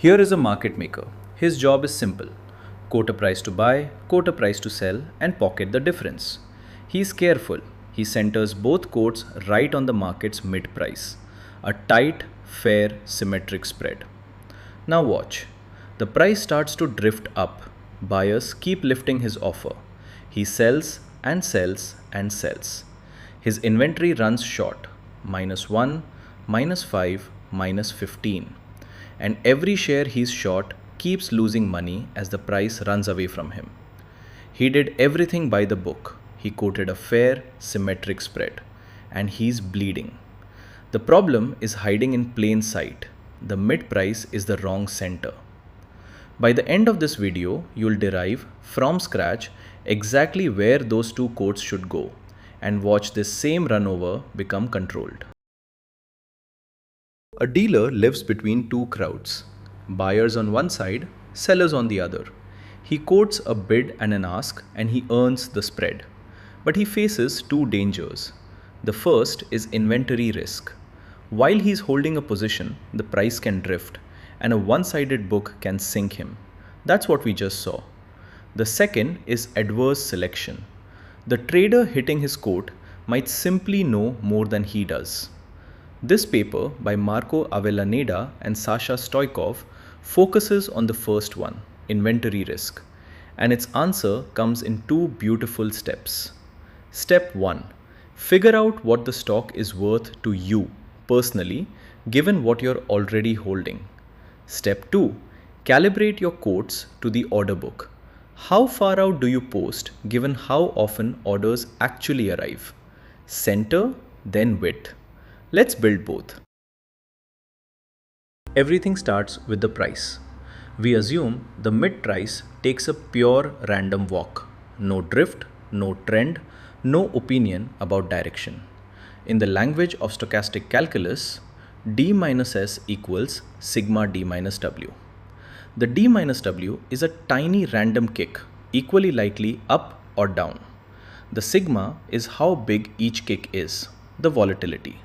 Here is a market maker. His job is simple: quote a price to buy, quote a price to sell, and pocket the difference. He is careful. He centers both quotes right on the market's mid price, a tight, fair, symmetric spread. Now watch. The price starts to drift up. Buyers keep lifting his offer. He sells and sells and sells. His inventory runs short: -1, -5, -15. And every share he's short keeps losing money as the price runs away from him. He did everything by the book. He quoted a fair, symmetric spread. And he's bleeding. The problem is hiding in plain sight. The mid price is the wrong center. By the end of this video, you'll derive from scratch exactly where those two quotes should go and watch this same runover become controlled. A dealer lives between two crowds, buyers on one side, sellers on the other. He quotes a bid and an ask and he earns the spread. But he faces two dangers. The first is inventory risk. While he's holding a position, the price can drift and a one-sided book can sink him. That's what we just saw. The second is adverse selection. The trader hitting his quote might simply know more than he does. This paper by Marco Avellaneda and Sasha Stoikov focuses on the first one, inventory risk, and its answer comes in two beautiful steps. Step 1. Figure out what the stock is worth to you personally, given what you're already holding. Step 2. Calibrate your quotes to the order book. How far out do you post given how often orders actually arrive? Center, then width. Let's build both. Everything starts with the price. We assume the mid price takes a pure random walk. No drift, no trend, no opinion about direction. In the language of stochastic calculus, d minus s equals sigma d minus w. The d minus w is a tiny random kick, equally likely up or down. The sigma is how big each kick is, the volatility.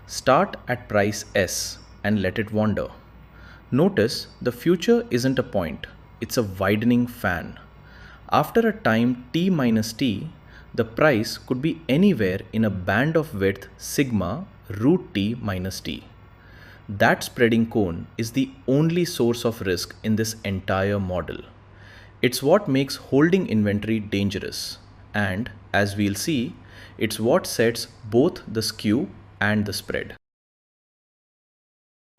Start at price S and let it wander. Notice the future isn't a point, it's a widening fan. After a time t minus t, the price could be anywhere in a band of width sigma root t minus t. That spreading cone is the only source of risk in this entire model. It's what makes holding inventory dangerous, and as we'll see, it's what sets both the skew and the spread.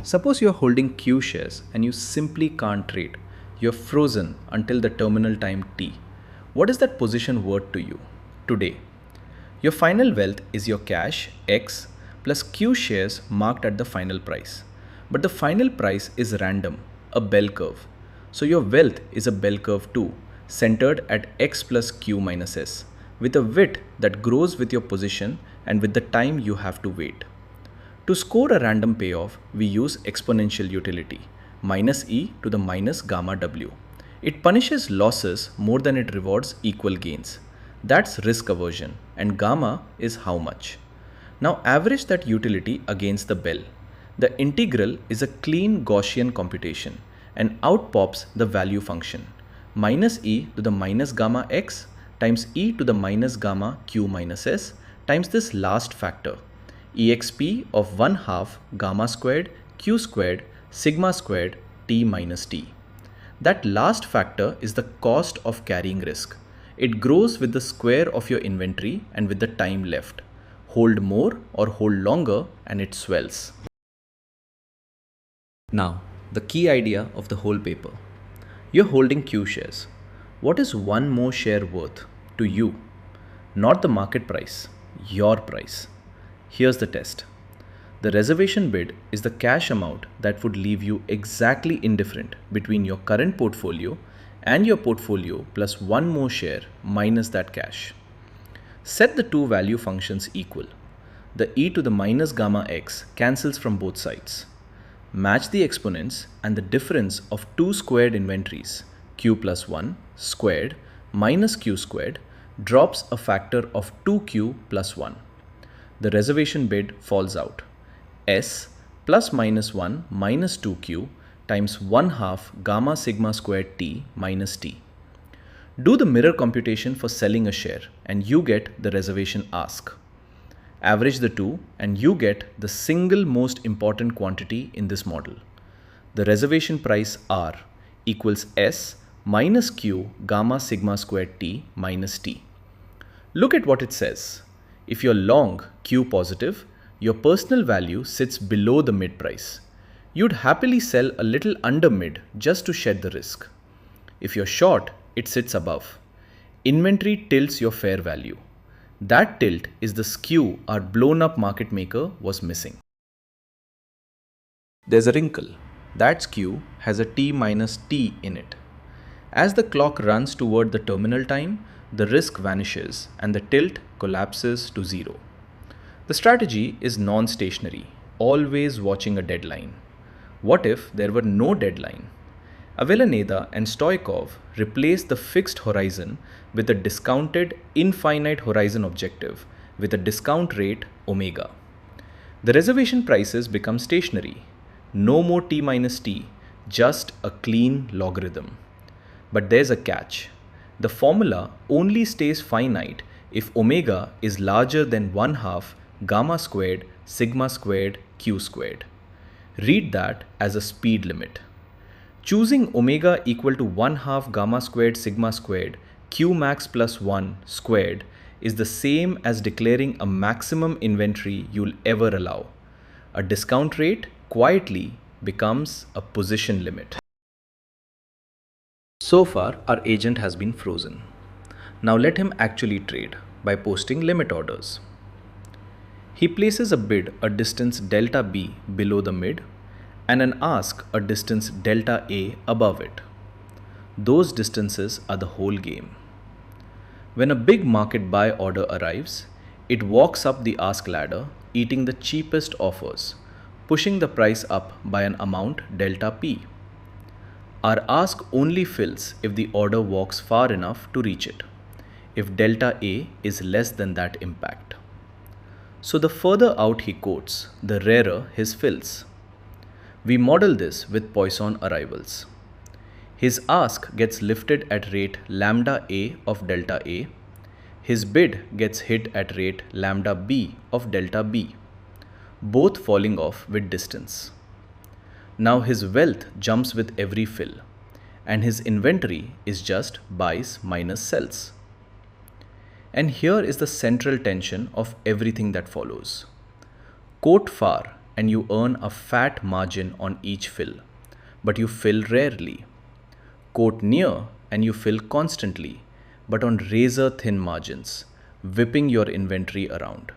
Suppose you're holding Q shares and you simply can't trade. You're frozen until the terminal time T. What is that position worth to you today? Your final wealth is your cash X plus Q shares marked at the final price. But the final price is random, a bell curve. So your wealth is a bell curve too, centered at X plus Q minus S, with a width that grows with your position and with the time you have to wait. To score a random payoff, we use exponential utility, minus e to the minus gamma w. It punishes losses more than it rewards equal gains. That's risk aversion, and gamma is how much. Now average that utility against the bell. The integral is a clean Gaussian computation, and out pops the value function, minus e to the minus gamma x times e to the minus gamma q minus s times this last factor, exp of 1/2 gamma squared q squared sigma squared t minus t. That last factor is the cost of carrying risk. It grows with the square of your inventory and with the time left. Hold more or hold longer and it swells. Now, the key idea of the whole paper. You're holding Q shares. What is one more share worth to you? Not the market price, your price. Here's the test. The reservation bid is the cash amount that would leave you exactly indifferent between your current portfolio and your portfolio plus one more share minus that cash. Set the two value functions equal. The e to the minus gamma x cancels from both sides. Match the exponents and the difference of two squared inventories, q plus 1 squared minus q squared, drops a factor of 2q plus 1. The reservation bid falls out. S plus minus 1 minus 2q times 1 half gamma sigma squared t minus t. Do the mirror computation for selling a share and you get the reservation ask. Average the two and you get the single most important quantity in this model. The reservation price R equals S minus Q gamma sigma squared T minus T. Look at what it says. If you're long Q positive, your personal value sits below the mid price. You'd happily sell a little under mid just to shed the risk. If you're short, it sits above. Inventory tilts your fair value. That tilt is the skew our blown up market maker was missing. There's a wrinkle. That skew has a T minus T in it. As the clock runs toward the terminal time, the risk vanishes and the tilt collapses to zero. The strategy is non-stationary, always watching a deadline. What if there were no deadline? Avellaneda and Stoikov replaced the fixed horizon with a discounted infinite horizon objective with a discount rate omega. The reservation prices become stationary. No more T minus T, just a clean logarithm. But there's a catch. The formula only stays finite if omega is larger than 1 half gamma squared sigma squared q squared. Read that as a speed limit. Choosing omega equal to 1 half gamma squared sigma squared q max plus 1 squared is the same as declaring a maximum inventory you'll ever allow. A discount rate quietly becomes a position limit. So far, our agent has been frozen. Now let him actually trade by posting limit orders. He places a bid a distance delta B below the mid and an ask a distance delta A above it. Those distances are the whole game. When a big market buy order arrives, it walks up the ask ladder, eating the cheapest offers, pushing the price up by an amount delta P. Our ask only fills if the order walks far enough to reach it, if delta A is less than that impact. So the further out he quotes, the rarer his fills. We model this with Poisson arrivals. His ask gets lifted at rate lambda A of delta A. His bid gets hit at rate lambda B of delta B, both falling off with distance. Now his wealth jumps with every fill, and his inventory is just buys minus sells. And here is the central tension of everything that follows. Quote far and you earn a fat margin on each fill, but you fill rarely. Quote near and you fill constantly, but on razor thin margins, whipping your inventory around.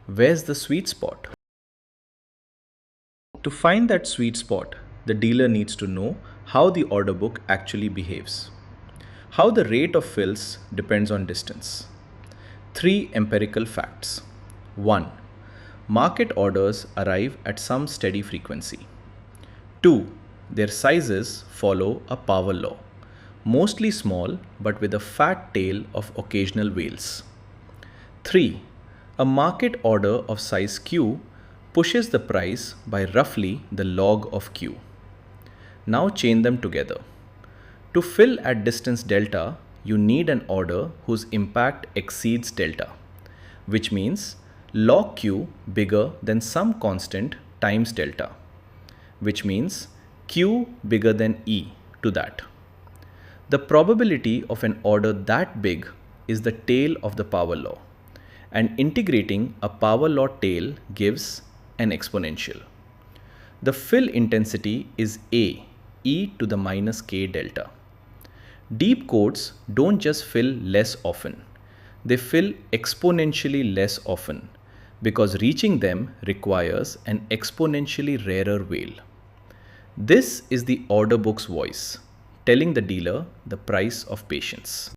Where's the sweet spot? To find that sweet spot, the dealer needs to know how the order book actually behaves. How the rate of fills depends on distance. 3 empirical facts. 1. Market orders arrive at some steady frequency. 2. Their sizes follow a power law, mostly small but with a fat tail of occasional whales. 3. A market order of size Q pushes the price by roughly the log of Q. Now chain them together. To fill at distance delta, you need an order whose impact exceeds delta, which means log Q bigger than some constant times delta, which means Q bigger than E to that. The probability of an order that big is the tail of the power law, and integrating a power law tail gives an exponential. The fill intensity is A, e to the minus k delta. Deep quotes don't just fill less often, they fill exponentially less often because reaching them requires an exponentially rarer whale. This is the order book's voice, telling the dealer the price of patience.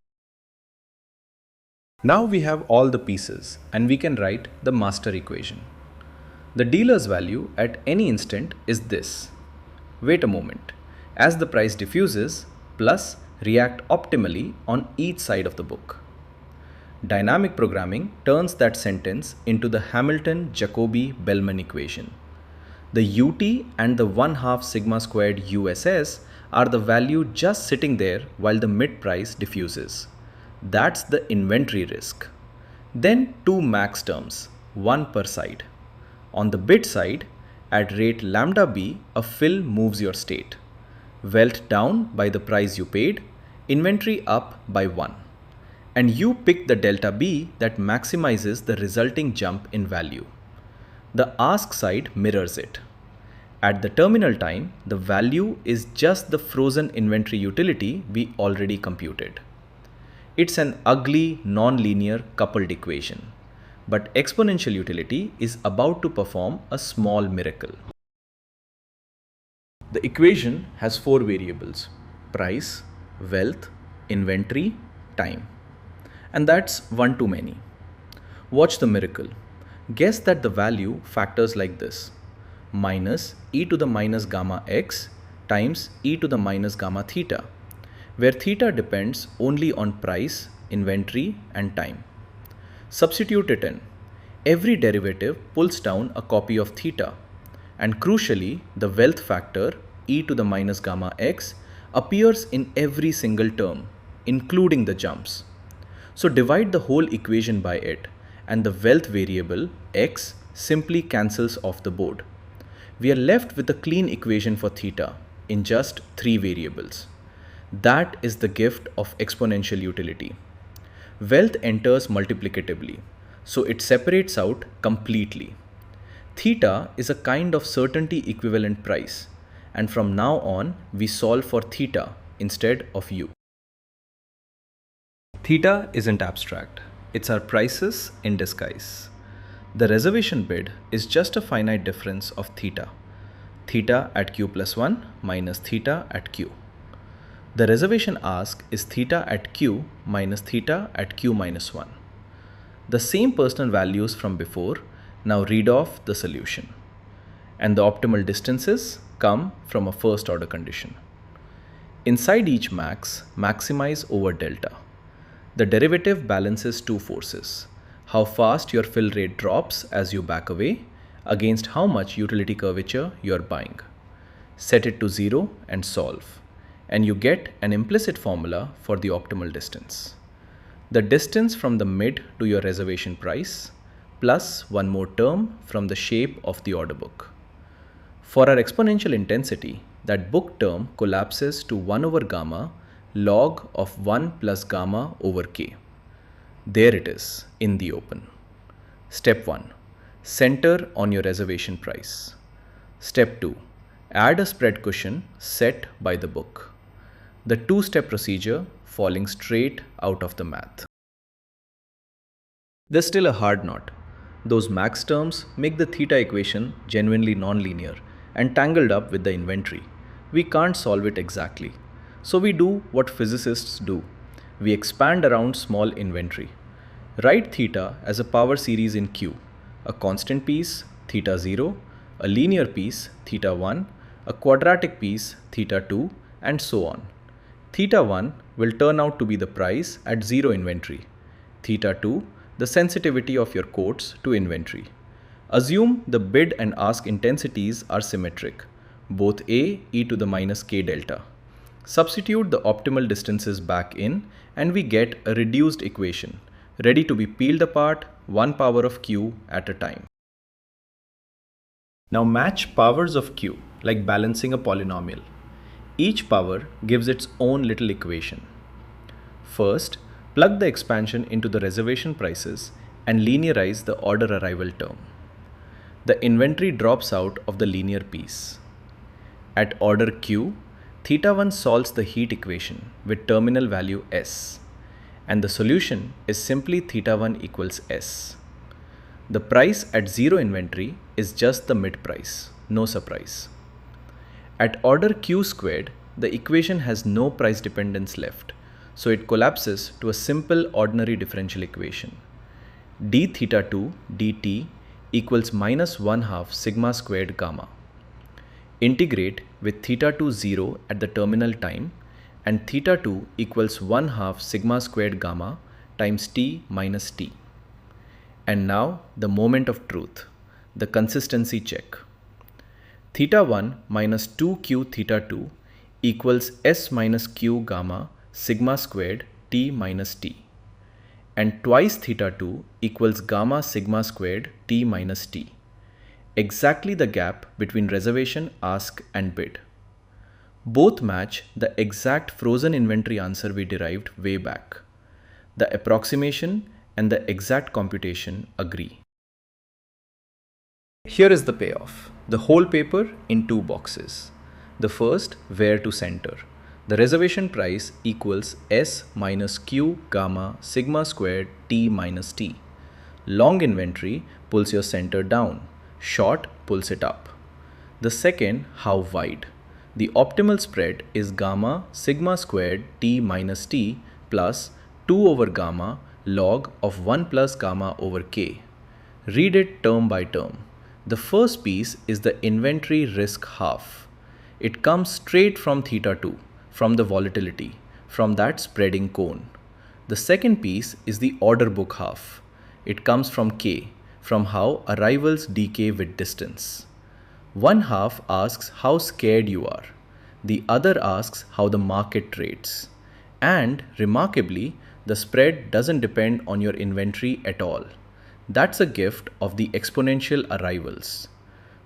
Now we have all the pieces and we can write the master equation. The dealer's value at any instant is this. Wait a moment. As the price diffuses, plus react optimally on each side of the book. Dynamic programming turns that sentence into the Hamilton-Jacobi-Bellman equation. The UT and the 1 half sigma squared USS are the value just sitting there while the mid price diffuses. That's the inventory risk. Then two max terms, one per side. On the bid side, at rate lambda b, a fill moves your state. Wealth down by the price you paid, inventory up by 1. And you pick the delta b that maximizes the resulting jump in value. The ask side mirrors it. At the terminal time, the value is just the frozen inventory utility we already computed. It's an ugly, non-linear coupled equation, but exponential utility is about to perform a small miracle. The equation has 4 variables: price, wealth, inventory, time. And that's one too many. Watch the miracle. Guess that the value factors like this: minus e to the minus gamma x times e to the minus gamma theta, where theta depends only on price, inventory, and time. Substitute it in. Every derivative pulls down a copy of theta, and crucially, the wealth factor e to the minus gamma x appears in every single term, including the jumps. So divide the whole equation by it, and the wealth variable x simply cancels off the board. We are left with a clean equation for theta in just 3 variables. That is the gift of exponential utility. Wealth enters multiplicatively, so it separates out completely. Theta is a kind of certainty equivalent price, and from now on we solve for theta instead of u. Theta isn't abstract, it's our prices in disguise. The reservation bid is just a finite difference of theta. Theta at q plus 1 minus theta at q. The reservation ask is theta at q minus theta at q minus 1. The same personal values from before now read off the solution. And the optimal distances come from a first order condition. Inside each max, maximize over delta. The derivative balances two forces: how fast your fill rate drops as you back away against how much utility curvature you are buying. Set it to 0 and solve, and you get an implicit formula for the optimal distance. The distance from the mid to your reservation price plus one more term from the shape of the order book. For our exponential intensity, that book term collapses to 1 over gamma log of 1 plus gamma over k. There it is in the open. Step 1. Center on your reservation price. Step 2. Add a spread cushion set by the book. The two-step procedure falling straight out of the math. There's still a hard knot. Those max terms make the theta equation genuinely nonlinear and tangled up with the inventory. We can't solve it exactly. So we do what physicists do. We expand around small inventory. Write theta as a power series in Q, a constant piece, theta 0, a linear piece, theta 1, a quadratic piece, theta 2, and so on. Theta 1 will turn out to be the price at 0 inventory. Theta 2, the sensitivity of your quotes to inventory. Assume the bid and ask intensities are symmetric, both A e to the minus k delta. Substitute the optimal distances back in and we get a reduced equation, ready to be peeled apart 1 power of q at a time. Now match powers of q like balancing a polynomial. Each power gives its own little equation. First, plug the expansion into the reservation prices and linearize the order arrival term. The inventory drops out of the linear piece. At order q, theta 1 solves the heat equation with terminal value S, and the solution is simply theta 1 equals S. The price at 0 inventory is just the mid price, no surprise. At order q squared, the equation has no price dependence left, so it collapses to a simple ordinary differential equation. d theta 2 dt equals minus 1 half sigma squared gamma. Integrate with theta 2 0 at the terminal time and theta 2 equals 1 half sigma squared gamma times t minus t. And now the moment of truth, the consistency check. Theta 1 minus 2q theta 2 equals S minus q gamma sigma squared t minus t. And twice theta 2 equals gamma sigma squared t minus t. Exactly the gap between reservation, ask and bid. Both match the exact frozen inventory answer we derived way back. The approximation and the exact computation agree. Here is the payoff. The whole paper in two boxes. The first, where to center. The reservation price equals S minus Q gamma sigma squared T minus T. Long inventory pulls your center down. Short pulls it up. The second, how wide. The optimal spread is gamma sigma squared T minus T plus 2 over gamma log of 1 plus gamma over K. Read it term by term. The first piece is the inventory risk half. It comes straight from theta 2, from the volatility, from that spreading cone. The second piece is the order book half. It comes from K, from how arrivals decay with distance. One half asks how scared you are. The other asks how the market trades. And remarkably, the spread doesn't depend on your inventory at all. That's a gift of the exponential arrivals.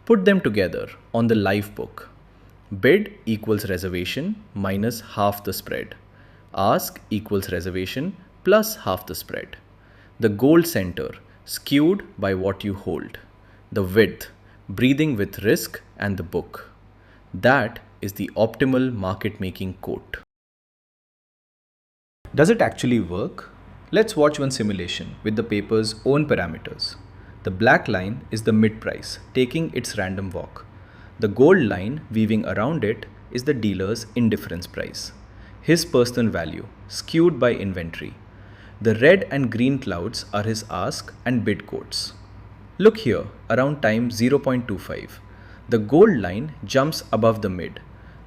Put them together on the live book. Bid equals reservation minus half the spread. Ask equals reservation plus half the spread. The gold center, skewed by what you hold. The width, breathing with risk and the book. That is the optimal market making quote. Does it actually work? Let's watch one simulation with the paper's own parameters. The black line is the mid price, taking its random walk. The gold line weaving around it is the dealer's indifference price, his personal value, skewed by inventory. The red and green clouds are his ask and bid quotes. Look here, around time 0.25. The gold line jumps above the mid.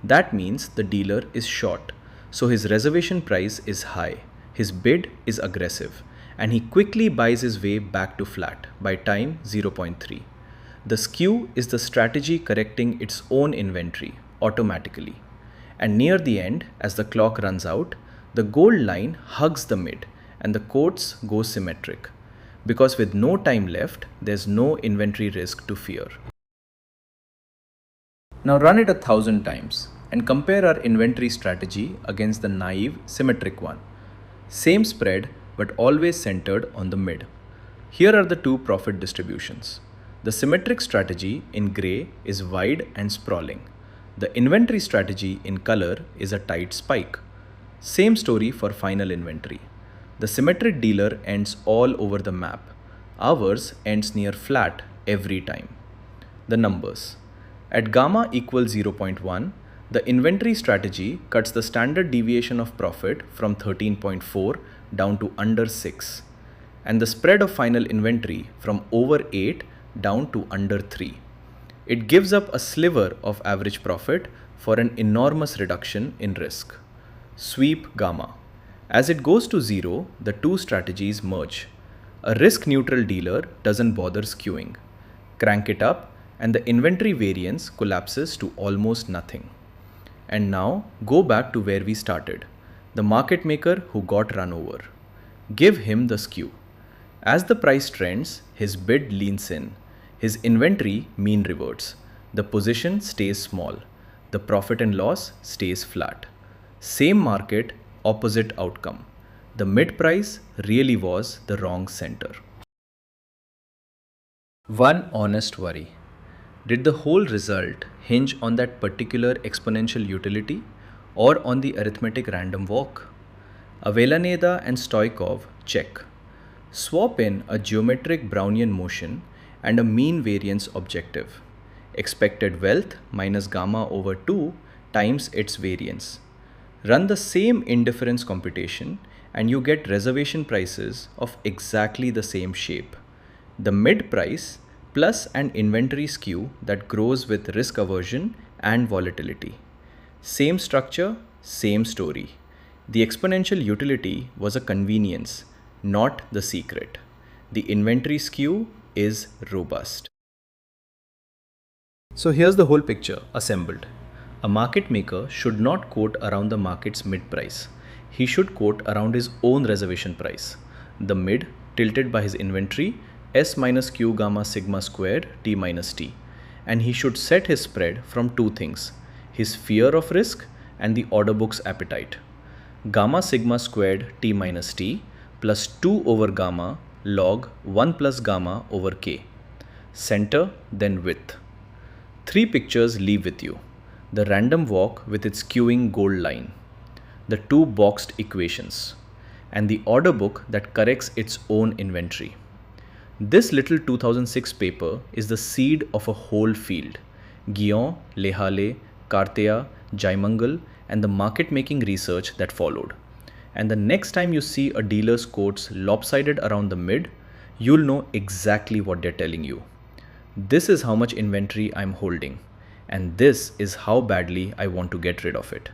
That means the dealer is short, so his reservation price is high. His bid is aggressive, and he quickly buys his way back to flat by time 0.3. The skew is the strategy correcting its own inventory automatically. And near the end, as the clock runs out, the gold line hugs the mid and the quotes go symmetric. Because with no time left, there's no inventory risk to fear. Now run it 1,000 times and compare our inventory strategy against the naive symmetric one. Same spread, but always centered on the mid. Here are the two profit distributions. The symmetric strategy in gray is wide and sprawling. The inventory strategy in color is a tight spike. Same story for final inventory. The symmetric dealer ends all over the map. Ours ends near flat every time. The numbers. At gamma equals 0.1, the inventory strategy cuts the standard deviation of profit from 13.4 down to under 6, and the spread of final inventory from over 8 down to under 3. It gives up a sliver of average profit for an enormous reduction in risk. Sweep gamma. As it goes to 0, the two strategies merge. A risk-neutral dealer doesn't bother skewing. Crank it up, and the inventory variance collapses to almost nothing. And now go back to where we started, the market maker who got run over. Give him the skew. As the price trends, his bid leans in. His inventory mean reverts. The position stays small. The profit and loss stays flat. Same market, opposite outcome. The mid price really was the wrong center. One honest worry. Did the whole result hinge on that particular exponential utility or on the arithmetic random walk? Avellaneda and Stoikov check. Swap in a geometric Brownian motion and a mean variance objective. Expected wealth minus gamma over 2 times its variance. Run the same indifference computation and you get reservation prices of exactly the same shape. The mid price plus an inventory skew that grows with risk aversion and volatility. Same structure, same story. The exponential utility was a convenience, not the secret. The inventory skew is robust. So here's the whole picture assembled. A market maker should not quote around the market's mid price. He should quote around his own reservation price. The mid tilted by his inventory S minus Q gamma sigma squared T minus T. And he should set his spread from two things, his fear of risk and the order book's appetite. Gamma sigma squared T minus T plus 2 over gamma log 1 plus gamma over K. Center, then width. Three pictures leave with you. The random walk with its queuing gold line, the two boxed equations, and the order book that corrects its own inventory. This little 2006 paper is the seed of a whole field. Guion, Lehale, Kartea, Jaimangal, and the market making research that followed. And the next time you see a dealer's quotes lopsided around the mid, you'll know exactly what they're telling you. This is how much inventory I'm holding, and this is how badly I want to get rid of it.